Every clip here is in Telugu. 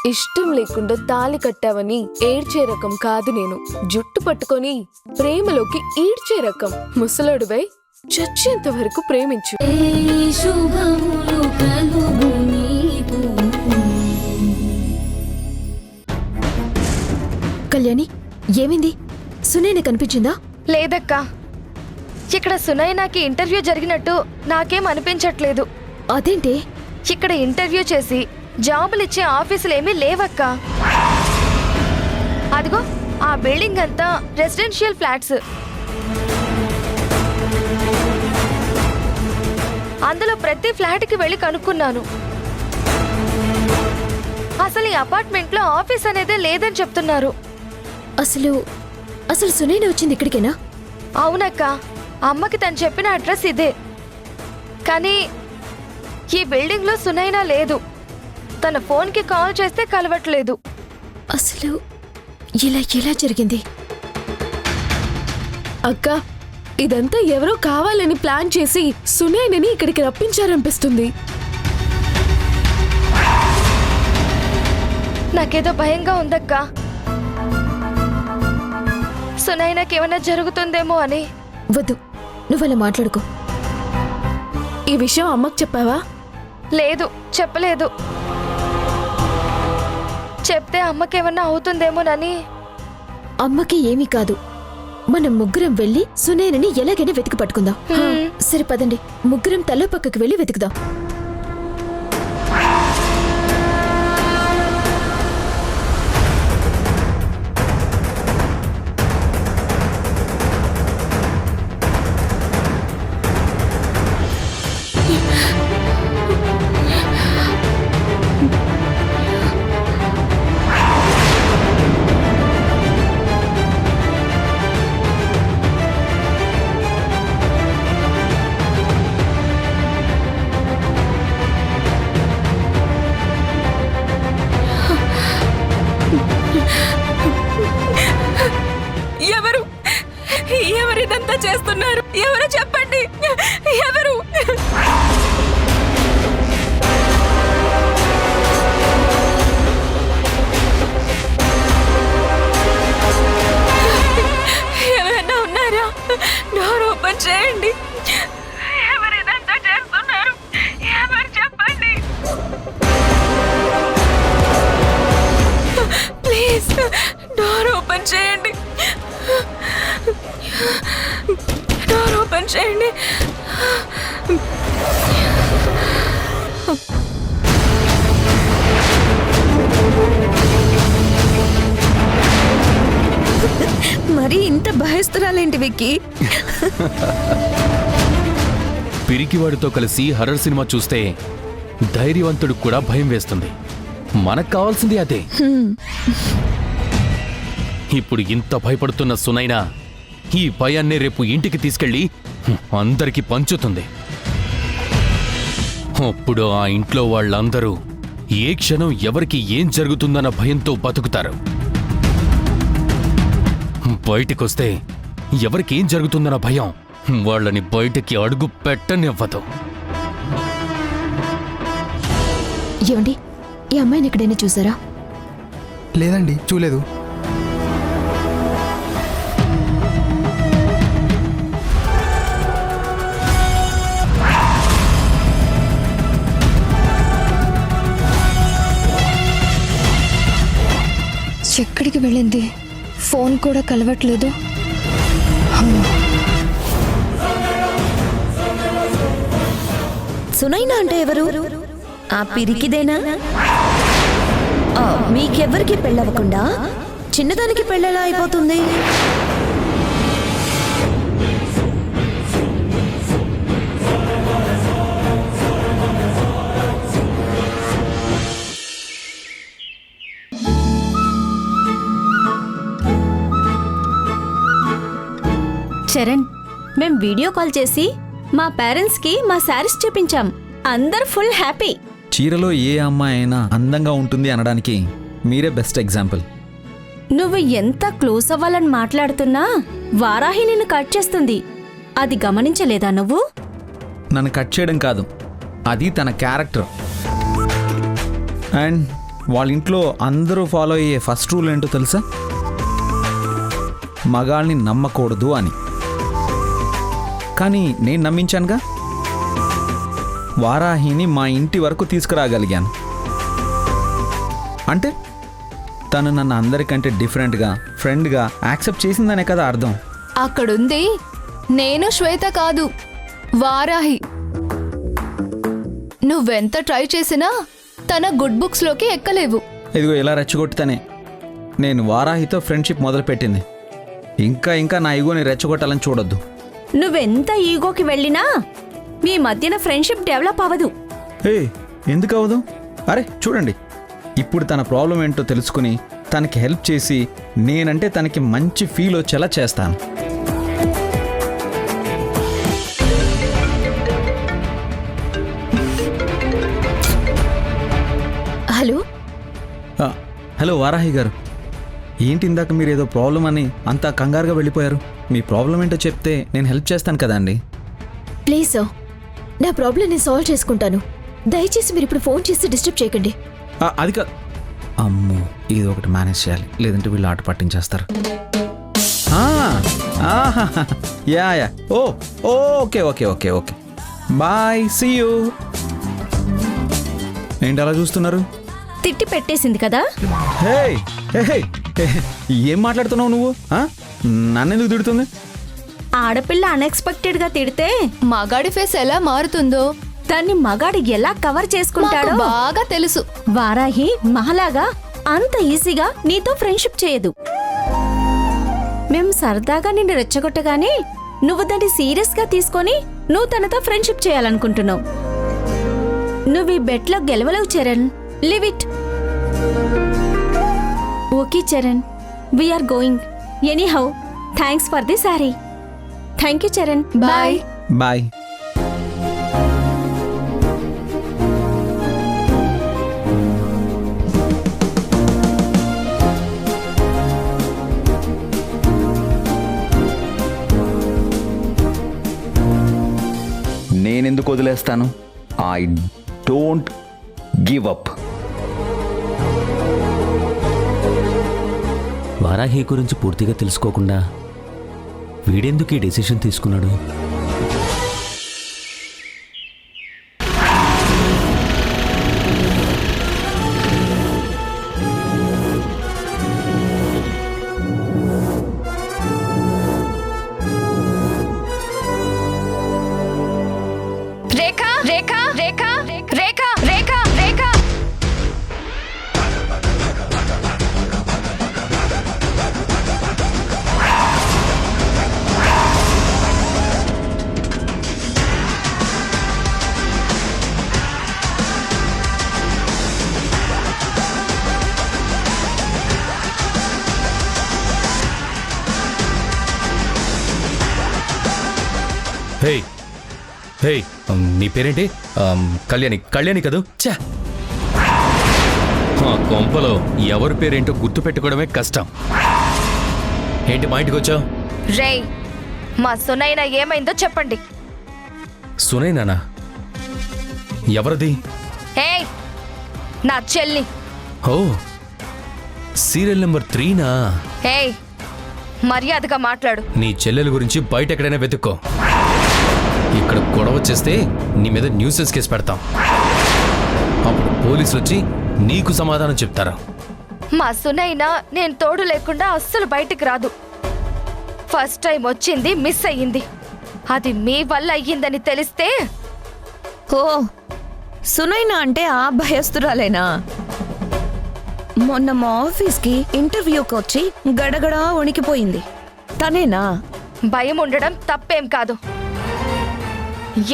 ఇష్టం లేకుండా తాళి కట్టావని ఏడ్చే రకం కాదు నేను. జుట్టు పట్టుకొని ప్రేమలోకి ఈడ్చే రకం. ముసలాడువై చచ్చేంత వరకు ప్రేమించు. కళ్యాణి, ఏమైంది? సునైన కనిపించిందా? లేదక్కా, ఇక్కడ సునైనాకి ఇంటర్వ్యూ జరిగినట్టు నాకేం అనిపించట్లేదు. అదేంటి? ఇక్కడ ఇంటర్వ్యూ చేసి జాబులిచ్చే ఆఫీసులేమీ లేవక్కా. అదిగో ఆ బిల్డింగ్ అంతా రెసిడెన్షియల్ ఫ్లాట్స్. అందులో ప్రతి ఫ్లాట్కి వెళ్ళి కనుక్కున్నాను. అసలు ఈ అపార్ట్మెంట్లో ఆఫీస్ అనేదే లేదని చెప్తున్నారు. అసలు సునైన వచ్చింది ఇక్కడికేనా? అవునక్క, అమ్మకి తను చెప్పిన అడ్రస్ ఇదే. కానీ ఈ బిల్డింగ్లో సునైనా లేదు. తన ఫోన్కి కాల్ చేస్తే కలవట్లేదు. అసలు ఇలా ఎలా జరిగింది? అక్క, ఇదంతా ఎవరో కావాలని ప్లాన్ చేసి సునైనని ఇక్కడికి రప్పించారనిపిస్తుంది. నాకేదో భయంగా ఉందక్కా. సునైనాకి ఏమైనా జరుగుతుందేమో అని. వద్దు, నువ్వలా మాట్లాడుకో. ఈ విషయం అమ్మకు చెప్పావా? లేదు, చెప్పలేదు. చెప్తే అమ్మకేమన్నా అవుతుందేమోనని. అమ్మకి ఏమీ కాదు. మనం ముగ్గురం వెళ్ళి సునైనని ఎలాగైనా వెతికి పట్టుకుందాం. సరే పదండి, ముగ్గురం తల్ల పక్కకి వెళ్ళి వెతుకుదాం. ఎవరిదంతా చేస్తున్నారు? ఎవరు చెప్పండి, ఎవరు? ఎవరైనా ఉన్నారా? డోర్ ఓపెన్ చేయండి. ఎవరిదంతా చేస్తున్నారు? ఎవరు చెప్పండి ప్లీజ్. డోర్ ఓపెన్ చేయండి. డోర్ ఓపెన్ చేయండి. మరి ఇంత భయస్తురాలేంటి విక్కీ? పిరికివాడితో కలిసి హర్రర్ సినిమా చూస్తే ధైర్యవంతుడు కూడా భయం వేస్తుంది. మనకు కావాల్సింది అదే. ఇప్పుడు ఇంత భయపడుతున్న సునైనా ఈ భయాన్నే రేపు ఇంటికి తీసుకెళ్లి అందరికీ పంచుతుంది. అప్పుడు ఆ ఇంట్లో వాళ్ళందరూ ఏ క్షణం ఎవరికి ఏం జరుగుతుందన్న భయంతో బతుకుతారు. బయటికొస్తే ఎవరికేం జరుగుతుందన్న భయం వాళ్ళని బయటికి అడుగు పెట్టనివ్వదు. ఏమండి, ఈ అమ్మాయిని ఎక్కడైనా చూసారా? లేదండి, చూలేదు. ఎక్కడికి వెళ్ళింది? ఫోన్ కూడా కలవట్లేదు. సునైనా అంటే ఎవరు? ఆ పిరికిదేనా? మీకెవ్వరికి పెళ్ళవకుండా చిన్నదానికి పెళ్ళెలా అయిపోతుంది? చరణ్, మేం వీడియో కాల్ చేసి మా పేరెంట్స్కి మా శారీస్ చూపించాం. అందరు ఫుల్ హ్యాపీ. చీరలో ఏ అమ్మాయి అయినా అందంగా ఉంటుంది అనడానికి మీరే బెస్ట్ ఎగ్జాంపుల్. నువ్వు ఎంత క్లోజ్ అవ్వాలని మాట్లాడుతున్నా వారాహి నిన్ను కట్ చేస్తుంది. అది గమనించలేదా నువ్వు? నన్ను కట్ చేయడం కాదు, అది తన క్యారెక్టర్. అండ్ వాళ్ళ ఇంట్లో అందరూ ఫాలో అయ్యే ఫస్ట్ రూల్ ఏంటో తెలుసా? మగాళ్ళని నమ్మకూడదు అని. కానీ నేను నమ్మించానుగా, వారాహిని మా ఇంటి వరకు తీసుకురాగలిగాను. అంటే తను నన్ను అందరికంటే డిఫరెంట్గా, ఫ్రెండ్గా యాక్సెప్ట్ చేసిందనే కదా అర్థం. అక్కడుంది నేను శ్వేత కాదు, వారాహి. నువ్వెంత ట్రై చేసినా తన గుడ్ బుక్స్ లోకి ఎక్కలేవు. ఇదిగో ఇలా రెచ్చగొట్టుతానే నేను వారాహితో ఫ్రెండ్షిప్ మొదలుపెట్టింది. ఇంకా నా ఈగోని రెచ్చగొట్టాలని చూడొద్దు. నువ్వెంత ఈగోకి వెళ్ళినా మీ మధ్యన ఫ్రెండ్షిప్ డెవలప్ అవ్వదు. ఎందుకు అవ్వదు? అరే చూడండి, ఇప్పుడు తన ప్రాబ్లం ఏంటో తెలుసుకుని తనకి హెల్ప్ చేసి నేనంటే తనకి మంచి ఫీల్ వచ్చేలా చేస్తాను. హలో, హలో వారాహి గారు, ఏంటి ఇందాక మీరు ఏదో ప్రాబ్లం అని అంతా కంగారుగా వెళ్ళిపోయారు? మీ ప్రాబ్లం ఏంటో చెప్తే నేను హెల్ప్ చేస్తాను కదా అండి. ప్లీజ్ సార్, నా ప్రాబ్లం నేను సాల్వ్ చేసుకుంటాను. దయచేసి మీరు ఇప్పుడు ఫోన్ చేసి డిస్టర్బ్ చేయకండి. అది కా అమ్మో, ఇది ఒకటి మేనేజ్ చేయాలి, లేదంటే వీళ్ళు ఆట పట్టించేస్తారు. Yeah okay bye, see you. ఏంటి అలా చూస్తున్నారు? తిట్టి పెట్టేసింది కదా. హే ఏం మాట్లాడుతున్నావు నువ్వు? నన్నెందుకు తిడుతుంది? ఆడపిల్ల అన్ఎక్స్పెక్టెడ్ గా తిడితే మగాడి ఫేస్ ఎలా మారుతుందో దాన్ని మగాడు ఎలా కవర్ చేసుకుంటాడో మాకు బాగా తెలుసు. వారాహి మహలాగా అంత ఈజీగా నీతో ఫ్రెండ్షిప్ చేయదు. మేం సరదాగా నిన్ను రెచ్చగొట్టగానే నువ్వు దాన్ని సీరియస్ గా తీసుకొని నువ్వు తనతో ఫ్రెండ్షిప్ చేయాలనుకుంటున్నావు. నువ్వు ఈ బెట్లో గెలవలేవు Charan. Leave it. Okay Charan, we are going. Anyhow thanks for the sorry. Thank you Charan. Bye. Bye. నేనెందుకు వదిలేస్తాను? I don't give up. Varahi గురించి పూర్తిగా తెలుసుకోకుండా వీడెందుకు ఈ డెసిషన్ తీసుకున్నాడు? రేఖా రేఖా రేఖా రేఖా రేఖా రేఖా హే నీ పేరేంటి? కళ్యాణి కదూ? ఛా, కొంపలో ఎవరి పేరేంటో గుర్తు పెట్టుకోవడమే కష్టం. ఏంటి మా ఇంటికి వచ్చావు? రేయ్, మా సునైన ఏమైందో చెప్పండి. సునైనానా? ఎవరిది? ఏయ్, నా చెల్లి. ఓ, సీరియల్ నెంబర్ 3నా? ఏయ్, మర్యాదగా మాట్లాడు. నీ చెల్లెల గురించి బయట ఎక్కడైనా వెతుక్కో. ఇక్కడ గొడవ చేస్తే నీ మీద న్యూసెన్స్ కేసు పెడతాం. అప్పుడు పోలీసులు వచ్చి నీకు సమాధానం చెప్తారా? మా సునైనా నేను తోడు లేకుండా అస్సలు బయటికి రాదు. ఫస్ట్ టైం వచ్చింది, మిస్ అయ్యింది. అది మీ వల్ల అయ్యిందని తెలిస్తే. ఓ, సునైనా అంటే ఆ భయస్తురాలేనా? మొన్న మా ఆఫీస్కి ఇంటర్వ్యూకి వచ్చి గడగడా వణికిపోయింది తనేనా? భయం ఉండడం తప్పేం కాదు.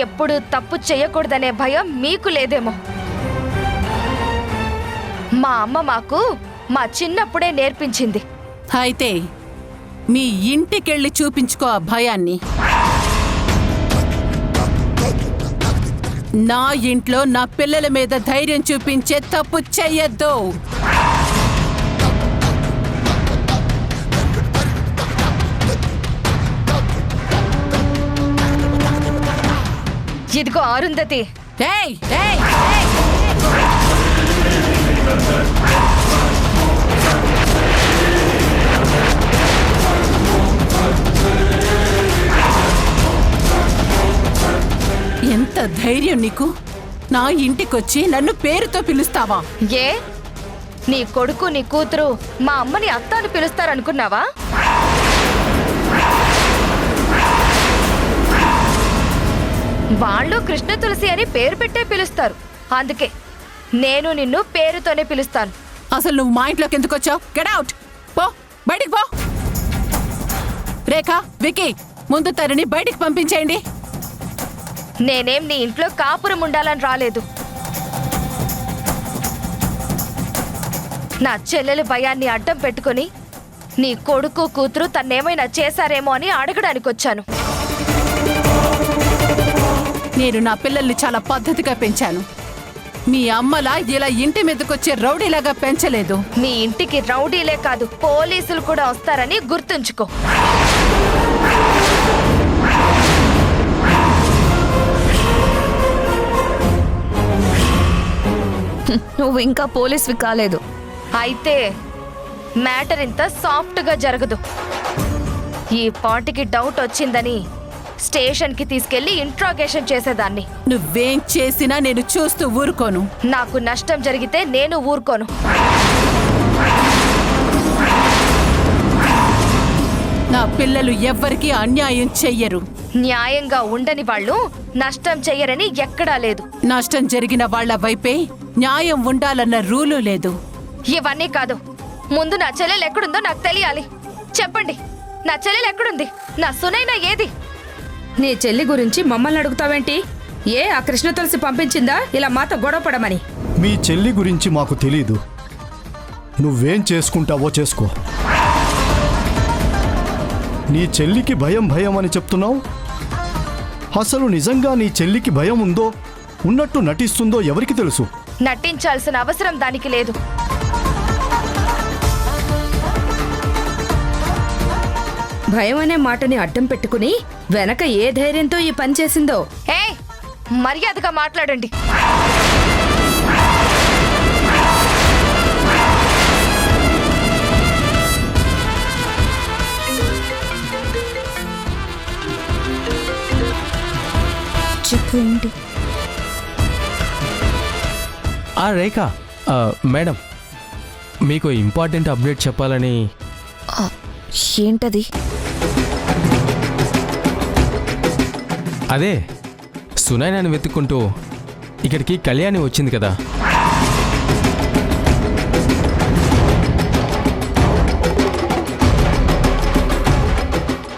ఎప్పుడు తప్పు చేయకూడదనే భయం మీకు లేదేమో. మా అమ్మ మాకు మా చిన్నప్పుడే నేర్పించింది. అయితే మీ ఇంటికెళ్ళి చూపించుకో ఆ భయాన్ని. నా ఇంట్లో నా పిల్లల మీద ధైర్యం చూపించే తప్పు చెయ్యొద్దు. ఇదిగో అరుంధతి. ఏయ్, ఏయ్, ఏయ్. ఎంత ధైర్యం నీకు? నా ఇంటికొచ్చి నన్ను పేరుతో పిలుస్తావా? ఏ నీ కొడుకు నీ కూతురు మా అమ్మని అత్త అని పిలుస్తారనుకున్నావా? వాళ్ళు కృష్ణ తులసి అని పేరు పెట్టే పిలుస్తారు. అందుకే నేను నిన్ను పేరుతోనే పిలుస్తాను. అసలు నువ్వు మా ఇంట్లోకి ఎందుకు వచ్చావు? Get out! పో, బయటికి పో. రేఖ, వికీ, ముందు తనని బయటికి పంపించేయండి. నేనేం నీ ఇంట్లో కాపురం ఉండాలని రాలేదు. నా చెల్లెలు భయాన్ని అడ్డం పెట్టుకుని నీ కొడుకు కూతురు తన్నేమైనా చేశారేమో అని అడగడానికి వచ్చాను. నేను నా పిల్లల్ని చాలా పద్ధతిగా పెంచాను. మీ అమ్మలా ఇలా ఇంటి మీదకొచ్చే రౌడీలాగా పెంచలేదు. మీ ఇంటికి రౌడీలే కాదు, పోలీసులు కూడా వస్తారని గుర్తుంచుకో. నువ్వు ఇంకా పోలీస్వి కాలేదు. అయితే మ్యాటర్ ఇంత సాఫ్ట్గా జరగదు. ఈ పాటికి డౌట్ వచ్చిందని స్టేషన్కి తీసుకెళ్లి ఇంట్రాగేషన్ చేసేదాన్ని. నువ్వేం చేసినా నేను చూస్తూ ఊరుకోను. నాకు నష్టం జరిగితే నేను ఊరుకోను. నా పిల్లలు ఎవ్వరికీ అన్యాయం చెయ్యరు. న్యాయంగా ఉండని వాళ్ళు నష్టం చెయ్యరని ఎక్కడా లేదు. నష్టం జరిగిన వాళ్ల వైపే న్యాయం ఉండాలన్న రూలు లేదు. ఇవన్నీ కాదు, ముందు నా చెల్లెలు ఎక్కడుందో నాకు తెలియాలి. చెప్పండి, నా చెల్లెలు ఎక్కడుంది? నా సునైనా ఏది? నీ చెల్లి గురించి మమ్మల్ని అడుగుతావేంటి? ఆ కృష్ణ తులసి పంపించిందా ఇలా మాతో గొడవపడమని? మీ చెల్లి గురించి మాకు తెలీదు. నువ్వేం చేసుకుంటావో చేసుకో. నీ చెల్లికి భయం భయం అని చెప్తున్నావు. అసలు నిజంగా నీ చెల్లికి భయం ఉందో ఉన్నట్టు నటిస్తుందో ఎవరికి తెలుసు? నటించాల్సిన అవసరం దానికి లేదు. భయం అనే మాటని అడ్డం పెట్టుకుని వెనక ఏ ధైర్యంతో ఈ పని చేసిందో. మర్యాదగా మాట్లాడండి. చెప్పండి. రేఖ మేడం, మీకు ఇంపార్టెంట్ అప్డేట్ చెప్పాలని. ఏంటది? అదే, సునైనాని వెతుక్కుంటూ ఇక్కడికి కళ్యాణి వచ్చింది కదా.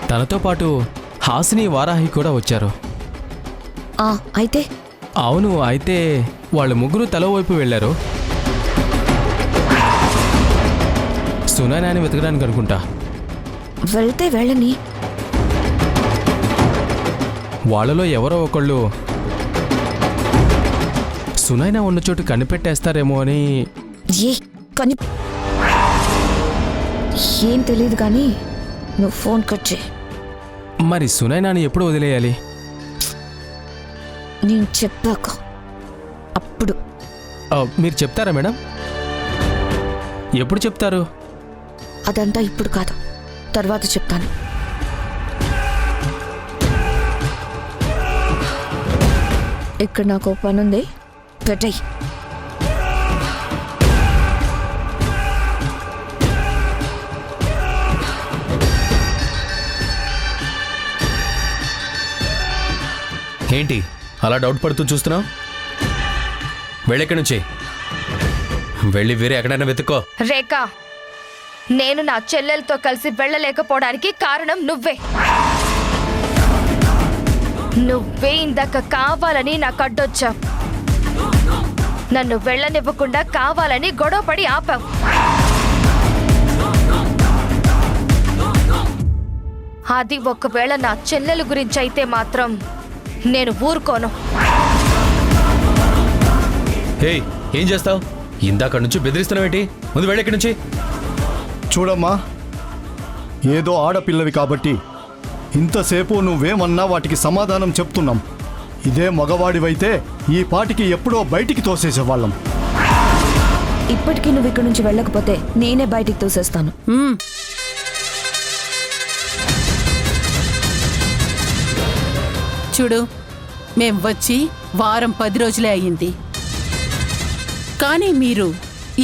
తనతో పాటు హాసిని, వారాహి కూడా వచ్చారు. అయితే? అవును, అయితే వాళ్ళు ముగ్గురు తల వైపు వెళ్ళారు. సునైనాని వెతకడానికి అనుకుంటా. వెళ్తే వెళ్ళని. వాళ్ళలో ఎవరో ఒకళ్ళు సునైనా ఉన్న చోటు కనిపెట్టేస్తారేమో అని. ఏం తెలియదు కానీ నువ్వు ఫోన్ కట్ చేయి. మరి సునైనాని ఎప్పుడు వదిలేయాలి? నేను చెప్పాక అప్పుడు. మీరు చెప్తారా మేడం? ఎప్పుడు చెప్తారు? అదంతా ఇప్పుడు కాదు, తర్వాత చెప్తాను. ఇక్కడ నాకు పనుంది, పెట్టేయ్. ఏంటి అలా డౌట్ పడుతూ చూస్తున్నావు? వెళ్ళెక్కడి నుంచి వెళ్ళి వేరే ఎక్కడైనా వెతుక్కో. రేఖ, నేను నా చెల్లెలతో కలిసి వెళ్ళలేకపోవడానికి కారణం నువ్వే. నువ్వే ఇందాక కావాలని నాకు అడ్డొచ్చావు. నన్ను వెళ్ళనివ్వకుండా కావాలని గొడవపడి ఆపావు. అది ఒకవేళ నా చెల్లెల గురించి అయితే మాత్రం నేను ఊరుకోను. ఏం చేస్తావు? ఇందాక నుంచి బెదిరిస్తున్నావేంటి? ముందు వెళ్ళెక్కడి నుంచి. చూడమ్మా, ఏదో ఆడపిల్లవి కాబట్టి ఇంతసేపు నువ్వేమన్నా వాటికి సమాధానం చెప్తున్నాం. ఇదే మగవాడివైతే ఈ పాటికి ఎప్పుడో బయటికి తోసేసేవాళ్ళం. ఇప్పటికీ నువ్వు ఇక్కడి నుంచి వెళ్ళకపోతే నేనే బయటికి తోసేస్తాను. చూడు, మేం వచ్చి వారం 10 రోజులే అయ్యింది. కానీ మీరు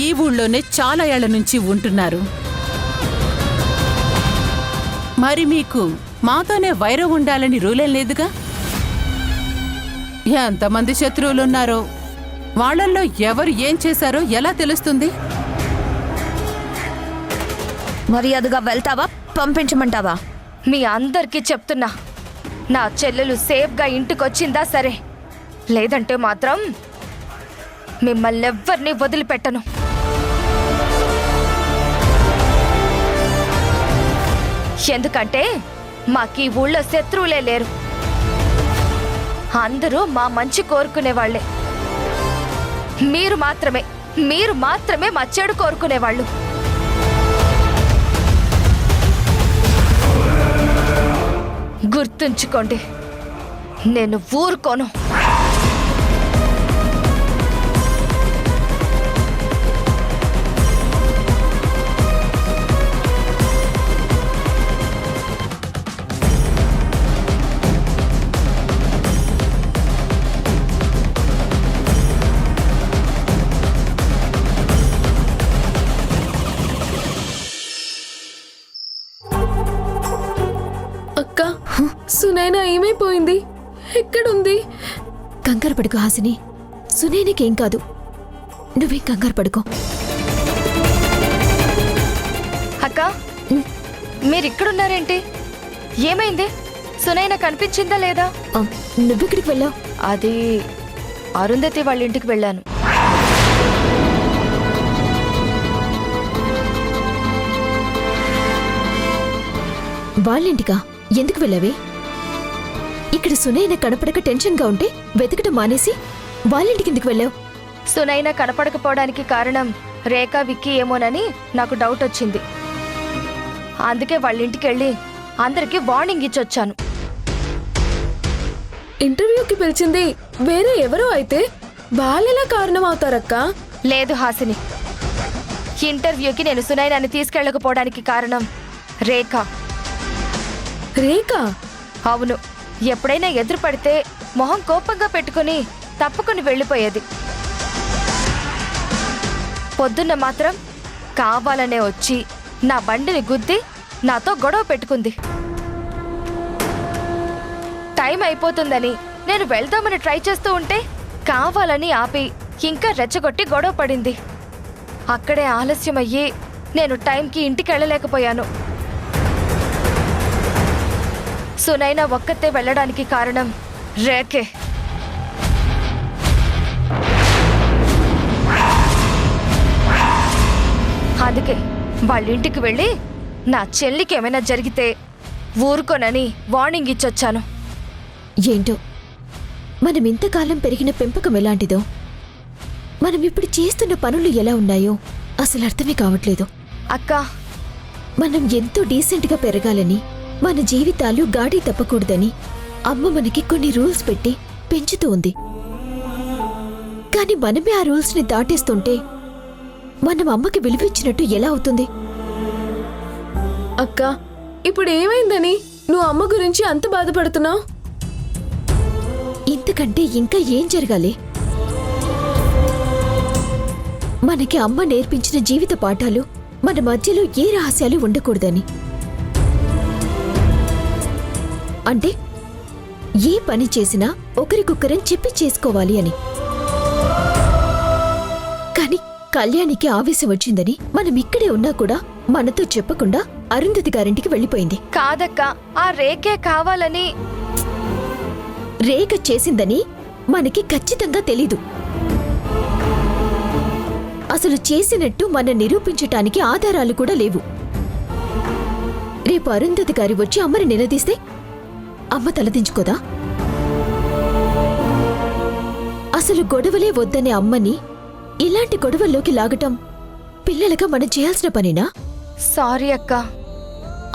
ఈ ఊళ్ళోనే చాలా ఏళ్ల నుంచి ఉంటున్నారు. మరి మీకు మాతోనే వైరం ఉండాలని రూలేం లేదుగా? ఎంతమంది శత్రువులున్నారో వాళ్ళల్లో ఎవరు ఏం చేశారో ఎలా తెలుస్తుంది? మర్యాదగా వెళ్తావా, పంపించమంటావా? మీ అందరికీ చెప్తున్నా, నా చెల్లెలు సేఫ్గా ఇంటికొచ్చిందా సరే, లేదంటే మాత్రం మిమ్మల్ని ఎవ్వరిని వదిలిపెట్టను. ఎందుకంటే మాకీ ఊళ్ళో శత్రువులే లేరు. అందరూ మా మంచి కోరుకునేవాళ్లే. మీరు మాత్రమే మా చెడు కోరుకునేవాళ్ళు. గుర్తుంచుకోండి, నేను ఊరుకోను. అక్క, సునైనా ఏమైపోయింది? ఎక్కడుంది? కంగారు పడుకో హాసిని, సునైనకేం కాదు. నువ్వేం కంగారు పడుకో. అక్క, మీరిక్కడున్నారేంటి? ఏమైంది? సునైనా కనిపించిందా లేదా? నువ్వెక్కడికి వెళ్ళావు? అది అరుంధతి వాళ్ళ ఇంటికి వెళ్ళాను. వాళ్ళింటికా? ఎందుకు వెళ్ళావే? ఇక్కడ సునైన కనపడక టెన్షన్గా ఉంటే వెతకటం మానేసి వాళ్ళింటికి ఎందుకు వెళ్ళావు? సునైనా కనపడకపోవడానికి కారణం రేఖ, విక్కీ ఏమోనని నాకు డౌట్ వచ్చింది. అందుకే వాళ్ళ ఇంటికి వెళ్ళి అందరికీ వార్నింగ్ ఇచ్చొచ్చాను. ఇంటర్వ్యూకి పిలిచింది వేరే ఎవరో అయితే వాళ్ళెలా కారణం అవుతారక్క? లేదు హాసిని, ఇంటర్వ్యూకి నేను సునైనాని తీసుకెళ్ళకపోవడానికి కారణం రేఖ. రేఖ? అవును. ఎప్పుడైనా ఎదురు పడితే మొహం కోపంగా పెట్టుకుని తప్పుకుని వెళ్ళిపోయేది. పొద్దున్న మాత్రం కావాలనే వచ్చి నా బండిని గుద్ది నాతో గొడవ పెట్టుకుంది. టైం అయిపోతుందని నేను వెళ్దామని ట్రై చేస్తూ ఉంటే కావాలని ఆపి ఇంకా రెచ్చగొట్టి గొడవ పడింది. అక్కడే ఆలస్యమయ్యి నేను టైంకి ఇంటికి వెళ్ళలేకపోయాను. సునైనా ఒక్కతే వెళ్ళడానికి కారణం రేఖే. అందుకే వాళ్ళ ఇంటికి వెళ్ళి నా చెల్లికి ఏమైనా జరిగితే ఊరుకోనని వార్నింగ్ ఇచ్చొచ్చాను. ఏంటో, మనం ఇంతకాలం పెరిగిన పెంపకం ఎలాంటిదో, మనం ఇప్పుడు చేస్తున్న పనులు ఎలా ఉన్నాయో అసలు అర్థమే కావట్లేదు. అక్క, మనం ఎంతో డీసెంట్గా పెరగాలని, మన జీవితాలు గాడి తప్పకూడదని అమ్మ మనకి కొన్ని రూల్స్ పెట్టి పెంచుతూ ఉంది. కానీ మనమే ఆ రూల్స్ని దాటేస్తుంటే మనం అమ్మకి విలువిచ్చినట్టు ఎలా అవుతుంది? అక్క, ఇప్పుడు ఏమైందని నువ్వు అమ్మ గురించి అంత బాధపడుతున్నావు? ఇంతకంటే ఇంకా ఏం జరగాలి? మనకి అమ్మ నేర్పించిన జీవిత పాఠాలు మన మధ్యలో ఏ రహస్యాలు ఉండకూడదని. అంటే ఏ పని చేసినా ఒకరికొకరం చెప్పి చేసుకోవాలి అని. కానీ కళ్యాణికి ఆవేశం వచ్చిందని మనం ఇక్కడే ఉన్నా కూడా మనతో చెప్పకుండా అరుంధతి గారింటికి వెళ్ళిపోయింది. కాదక్క, ఆ రేఖే కావాలని. రేఖ చేసిందని మనకి ఖచ్చితంగా తెలీదు. అసలు చేసినట్టు మనం నిరూపించటానికి ఆధారాలు కూడా లేవు. రేపు అరుంధతి గారి వచ్చి అమ్మని నిలదీస్తే అమ్మ తలదించుకోదా? అసలు గొడవలే వద్దనే అమ్మని ఇలాంటి గొడవల్లోకి లాగటం పిల్లలుగా మనం చేయాల్సిన పనేనా? సారీ అక్క.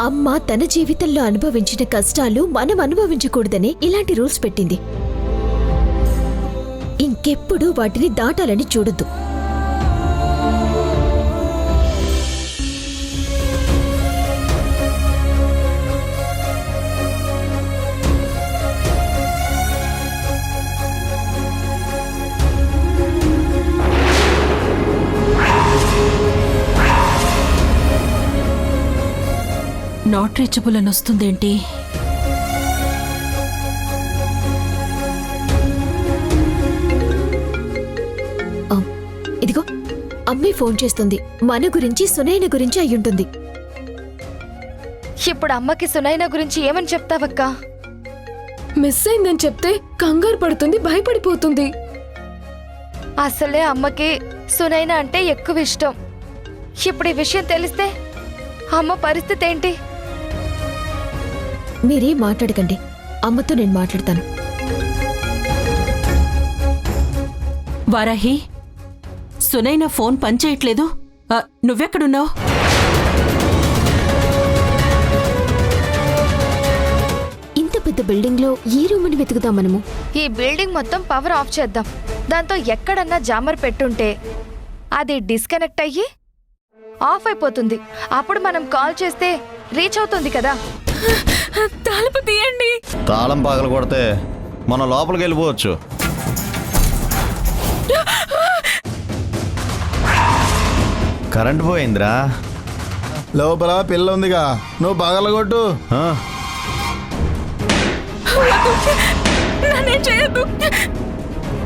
అమ్మ తన జీవితంలో అనుభవించిన కష్టాలు మనం అనుభవించకూడదని ఇలాంటి రూల్స్ పెట్టింది. ఇంకెప్పుడు వాటిని దాటాలని చూడొద్దు. నాట్ రీచబుల్ అని వస్తుందేంటి? ఇదిగో అమ్మే ఫోన్ చేస్తుంది. మన గురించి సునైన గురించి అయ్యుంటుంది. ఇప్పుడు అమ్మకి సునైన గురించి ఏమని చెప్తావక్కా? మిస్ అయిందని చెప్తే కంగారు పడుతుంది, భయపడిపోతుంది. అసలే అమ్మకి సునైన అంటే ఎక్కువ ఇష్టం. ఇప్పుడు ఈ విషయం తెలిస్తే అమ్మ పరిస్థితి ఏంటి? మీరేం మాట్లాడకండి, అమ్మతో నేను మాట్లాడతాను. వారాహి, సునైన ఫోన్ పనిచేయట్లేదు. నువ్వెక్కడున్నావు? ఇంత పెద్ద బిల్డింగ్ లో ఈ రూమ్ని వెతుకుదాం మనము. ఈ బిల్డింగ్ మొత్తం పవర్ ఆఫ్ చేద్దాం. దాంతో ఎక్కడన్నా జామర్ పెట్టుంటే అది డిస్కనెక్ట్ అయ్యి ఆఫ్ అయిపోతుంది. అప్పుడు మనం కాల్ చేస్తే రీచ్ అవుతుంది కదా. తలుపు తీయండి. తాళం పగల కొడితే మనం లోపలికి వెళ్ళిపోవచ్చు. కరెంట్ పోయిందిరా. లోపల పిల్ల ఉందిగా, నువ్వు పగలగొట్టు. నన్నేం చేయొద్దు.